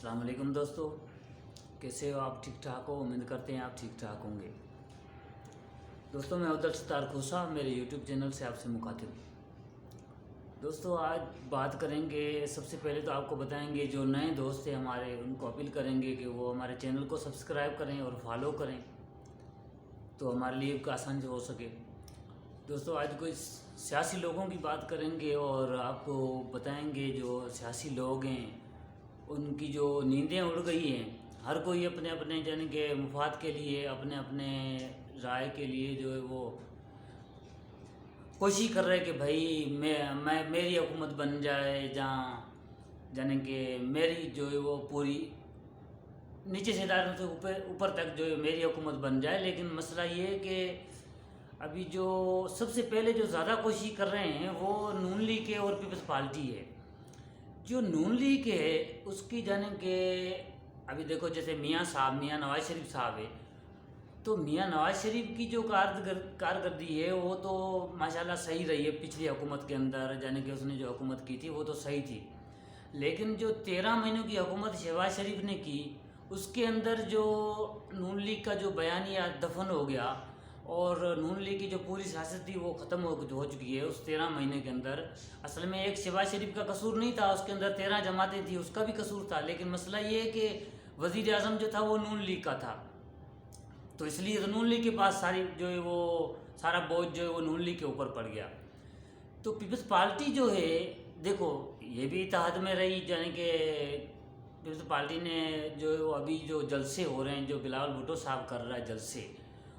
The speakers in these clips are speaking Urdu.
السلام علیکم دوستو، کیسے ہو آپ؟ ٹھیک ٹھاک ہو؟ امید کرتے ہیں آپ ٹھیک ٹھاک ہوں گے۔ دوستو میں عبدل ستار کھوسا میرے یوٹیوب چینل سے آپ سے مخاطب ہوں۔ دوستو آج بات کریں گے، سب سے پہلے تو آپ کو بتائیں گے جو نئے دوست ہیں ہمارے ان کو اپیل کریں گے کہ وہ ہمارے چینل کو سبسکرائب کریں اور فالو کریں تو ہمارے لیے آسان سے ہو سکے۔ دوستو آج کوئی سیاسی لوگوں کی بات کریں گے اور آپ کو بتائیں گے جو سیاسی لوگ ہیں ان کی جو نیندیں اڑ گئی ہیں، ہر کوئی اپنے اپنے یعنی کہ مفاد کے لیے، اپنے اپنے رائے کے لیے جو ہے وہ کوشش کر رہے کہ بھائی میں میری حکومت بن جائے، جہاں یعنی کہ میری جو ہے وہ پوری نیچے سے اداروں سے اوپر تک جو ہے میری حکومت بن جائے۔ لیکن مسئلہ یہ ہے کہ ابھی جو سب سے پہلے جو زیادہ کوشش کر رہے ہیں وہ نون لیگ ہے اور پیپلز پارٹی ہے۔ جو نون لیگ ہے اس کی جانب کہ ابھی دیکھو جیسے میاں نواز شریف صاحب ہے، تو میاں نواز شریف کی جو کارکردگی ہے وہ تو ماشاءاللہ صحیح رہی ہے پچھلی حکومت کے اندر، یعنی کہ اس نے جو حکومت کی تھی وہ تو صحیح تھی۔ لیکن جو 13 مہینوں کی حکومت شہباز شریف نے کی اس کے اندر جو نون لیگ کا جو بیانیہ دفن ہو گیا اور نون لیگ کی جو پوری سیاست تھی وہ ختم ہو چکی ہے اس 13 مہینے کے اندر۔ اصل میں ایک شہباز شریف کا قصور نہیں تھا، اس کے اندر 13 جماعتیں تھیں، اس کا بھی قصور تھا، لیکن مسئلہ یہ ہے کہ وزیر اعظم جو تھا وہ نون لیگ کا تھا، تو اس لیے نون لیگ کے پاس سارا بوجھ جو ہے وہ نون لیگ کے اوپر پڑ گیا۔ تو پیپلز پارٹی جو ہے دیکھو یہ بھی اتحاد میں رہی، یعنی کہ پیپلز پارٹی نے جو ابھی جو جلسے ہو رہے ہیں جو بلاول بھٹو صاحب کر رہا ہے جلسے،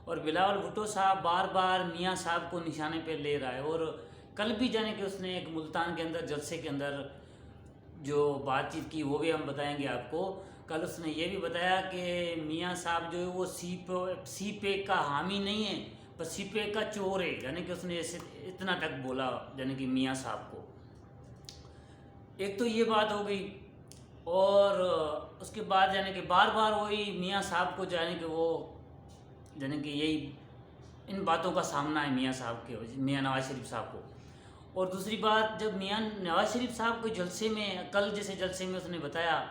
اور بلاول بھٹو صاحب بار بار میاں صاحب کو نشانے پہ لے رہا ہے، اور کل بھی جانے کہ اس نے ایک ملتان کے اندر جلسے کے اندر جو بات چیت کی وہ بھی ہم بتائیں گے آپ کو۔ کل اس نے یہ بھی بتایا کہ میاں صاحب جو ہے وہ سی پیک کا حامی نہیں ہے، بس سی پیک کا چور ہے، یعنی کہ اس نے اتنا تک بولا یعنی کہ میاں صاحب کو۔ ایک تو یہ بات ہو گئی، اور اس کے بعد یعنی کہ بار بار وہی میاں صاحب کو یعنی کہ وہ یعنی کہ یہی ان باتوں کا سامنا ہے میاں نواز شریف صاحب کو۔ اور دوسری بات، جب میاں نواز شریف صاحب کو جلسے میں کل جیسے جلسے میں اس نے بتایا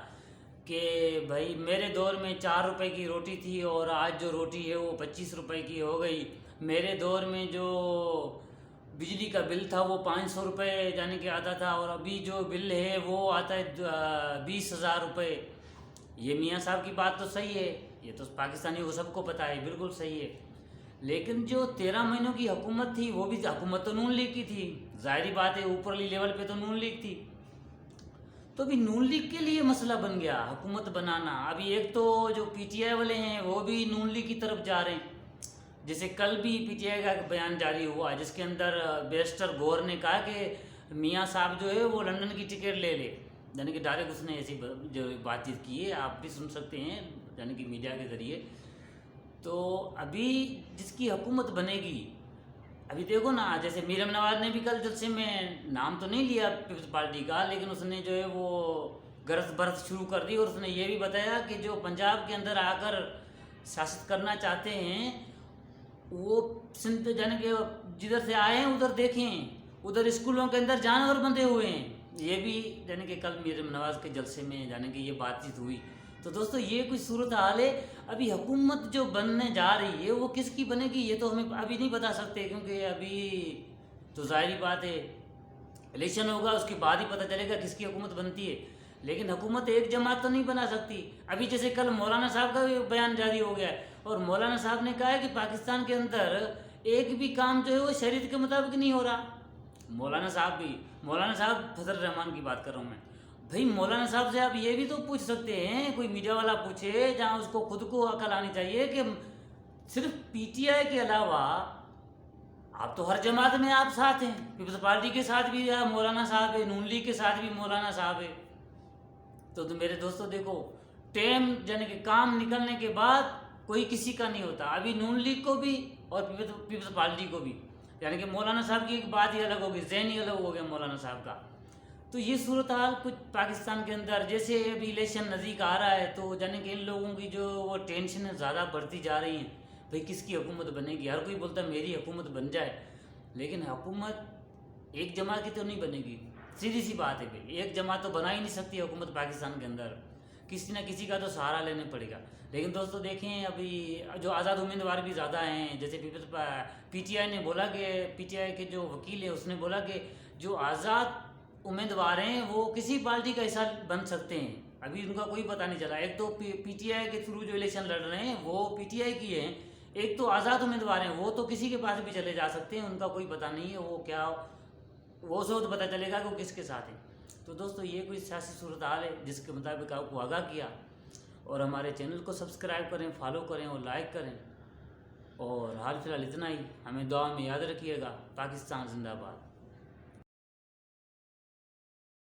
کہ بھائی میرے دور میں 4 روپے کی روٹی تھی اور آج جو روٹی ہے وہ 25 روپے کی ہو گئی، میرے دور میں جو بجلی کا بل تھا وہ 500 روپے یعنی کہ آتا تھا، اور ابھی جو بل ہے وہ آتا ہے 20,000 روپے۔ یہ میاں صاحب کی بات تو صحیح ہے، یہ تو پاکستانیوں کو سب کو پتہ ہے، بالکل صحیح ہے۔ لیکن جو 13 مہینوں کی حکومت تھی وہ بھی حکومت تو نون لیگ کی تھی، ظاہری بات ہے اوپرلی لیول پہ تو نون لیگ تھی، تو ابھی نون لیگ کے لیے مسئلہ بن گیا حکومت بنانا۔ ابھی ایک تو جو پی ٹی آئی والے ہیں وہ بھی نون لیگ کی طرف جا رہے ہیں، جیسے کل بھی پی ٹی آئی کا ایک بیان جاری ہوا جس کے اندر بیرسٹر گور نے کہا کہ میاں صاحب جو ہے وہ لندن کی ٹکٹ لے لے، یعنی کہ ڈائریکٹ اس نے ایسی جو بات چیت کی ہے، آپ بھی سن سکتے ہیں یعنی کہ میڈیا کے ذریعے۔ تو ابھی جس کی حکومت بنے گی، ابھی دیکھو نا، جیسے میرم نواز نے بھی کل جلسے میں نام تو نہیں لیا پیپلز پارٹی کا، لیکن اس نے جو ہے وہ گرز برز شروع کر دی، اور اس نے یہ بھی بتایا کہ جو پنجاب کے اندر آ کر سیاست کرنا چاہتے ہیں وہ سندھ یعنی کہ جدھر سے آئے ہیں ادھر دیکھیں، ادھر اسکولوں کے اندر جانور بندھے ہوئے ہیں، یہ بھی یعنی کہ کل میرم نواز کے جلسے میں یعنی کہ یہ بات چیت ہوئی۔ تو دوستو یہ کوئی صورتحال ہے، ابھی حکومت جو بننے جا رہی ہے وہ کس کی بنے گی یہ تو ہمیں ابھی نہیں بتا سکتے، کیونکہ ابھی تو ظاہری بات ہے الیکشن ہوگا اس کے بعد ہی پتہ چلے گا کس کی حکومت بنتی ہے۔ لیکن حکومت ایک جماعت تو نہیں بنا سکتی۔ ابھی جیسے کل مولانا صاحب کا بھی بیان جاری ہو گیا ہے، اور مولانا صاحب نے کہا ہے کہ پاکستان کے اندر ایک بھی کام جو ہے وہ شریعت کے مطابق نہیں ہو رہا۔ مولانا صاحب فضل الرحمان کی بات کر رہا ہوں میں۔ بھئی مولانا صاحب سے آپ یہ بھی تو پوچھ سکتے ہیں، کوئی میڈیا والا پوچھے جہاں اس کو خود کو عقل آنی چاہیے کہ صرف پی ٹی آئی کے علاوہ آپ تو ہر جماعت میں آپ ساتھ ہیں، پیپلز پارٹی کے ساتھ بھی مولانا صاحب ہے، نون لیگ کے ساتھ بھی مولانا صاحب ہے۔ تو میرے دوستو دیکھو، ٹیم یعنی کہ کام نکلنے کے بعد کوئی کسی کا نہیں ہوتا، ابھی نون لیگ کو بھی اور پیپلز پارٹی کو بھی، یعنی کہ مولانا صاحب کی ایک بات ہی الگ ہوگی، ذہن ہی الگ ہو گیا مولانا صاحب کا۔ تو یہ صورتحال کچھ پاکستان کے اندر جیسے ابھی الیکشن نزدیک آ رہا ہے تو یعنی کہ ان لوگوں کی جو وہ ٹینشنیں زیادہ بڑھتی جا رہی ہیں، بھئی کس کی حکومت بنے گی، ہر کوئی بولتا ہے میری حکومت بن جائے، لیکن حکومت ایک جماعت کی تو نہیں بنے گی، سیدھی سی بات ہے بھئی، ایک جماعت تو بنا ہی نہیں سکتی حکومت پاکستان کے اندر، کسی نہ کسی کا تو سہارا لینا پڑے گا. لیکن دوستو دیکھیں ابھی جو آزاد امیدوار بھی زیادہ ہیں. جیسے پی ٹی آئی نے بولا کہ پی ٹی آئی کے جو وکیل ہیں اس نے بولا کہ جو آزاد امیدوار ہیں وہ کسی پارٹی کا حصہ بن سکتے ہیں. ابھی ان کا کوئی پتہ نہیں چلا. ایک تو پی ٹی آئی کے تھرو جو الیکشن لڑ رہے ہیں وہ پی ٹی آئی کی ہیں, ایک تو آزاد امیدوار ہیں وہ تو کسی کے پاس بھی چلے جا سکتے ہیں. ان کا کوئی پتہ نہیں ہے وہ کیا, وہ سو پتہ چلے گا کہ وہ کس کے ساتھ ہیں. تو دوستو یہ کوئی سیاسی صورتحال ہے جس کے مطابق آپ کو آگاہ کیا, اور ہمارے چینل کو سبسکرائب کریں, فالو کریں اور لائک کریں. اور حال فی الحال اتنا ہی. ہمیں دعا میں یاد رکھیے گا. پاکستان زندہ باد.